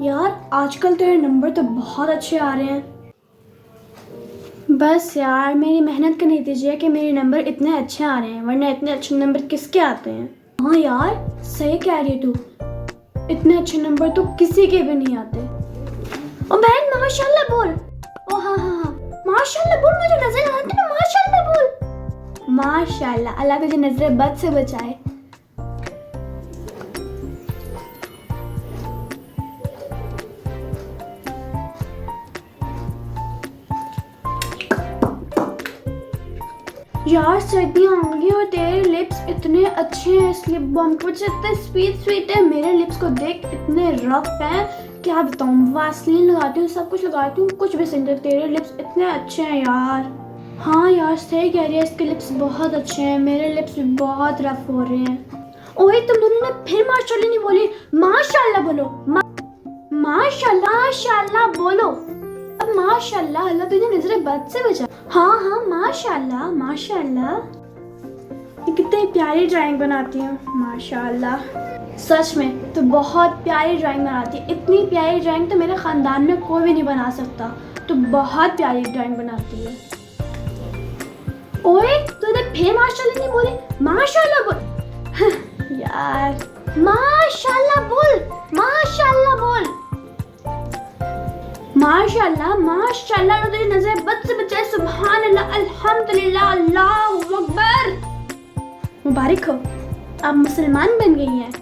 यार आजकल तेरे नंबर तो बहुत अच्छे आ रहे हैं। बस यार मेरी मेहनत का नतीजा है कि मेरे नंबर इतने अच्छे आ रहे हैं, वरना इतने अच्छे नंबर किसके आते हैं। हाँ यार सही कह रही है तू, इतने अच्छे नंबर तो किसी के भी नहीं आते। ओ बहन माशाल्लाह बोल। ओ हाँ हाँ हाँ माशाल्लाह बोल, मुझे नजर आती है, माशाल्लाह बोल। माशाल्लाह, अल्लाह तुझे नजर बद से बचाए। यार सर्दियाँ आ गई और तेरे लिप्स इतने अच्छे हैं, इस लिप बाम की वजह से इतने स्वीट स्वीट है। मेरे लिप्स को देख इतने रफ हैं, क्या बताऊँ। वासलीन लगाती हूँ, सब कुछ लगाती हूँ, कुछ भी नहीं। तेरे लिप्स इतने अच्छे हैं यार। हाँ यार सही कह रही है, इसके लिप्स बहुत अच्छे हैं, मेरे लिप्स भी बहुत रफ हो रहे हैं। ओए तुम दोनों ने फिर माशाल्लाह नहीं बोली, माशाल्लाह बोलो। माशाल्लाह माशाल्लाह बोलो। अब माशाल्लाह, अल्लाह तुझे नजर बद से बचा। हाँ हाँ माशाल्लाह माशाल्लाह। कितनी प्यारी ड्राइंग बनाती हूँ, माशाल्लाह। सच में तो बहुत प्यारी ड्राइंग बनाती है, इतनी प्यारी ड्राइंग तो मेरे ख़ानदान में कोई भी नहीं बना सकता। तो बहुत प्यारी ड्राइंग बनाती है। ओए तूने फिर माशाल्लाह नहीं बोली, माशाल्लाह बोल। यार माशाल्लाह बोल, माशाल्लाह बोल। माशाल्लाह माशाल्लाह, तुझे नजर बद से बचाए। सुभान अल्लाह, अल्हम्दुलिल्लाह, अल्लाहु अकबर। मुबारक हो, आप मुसलमान बन गई हैं।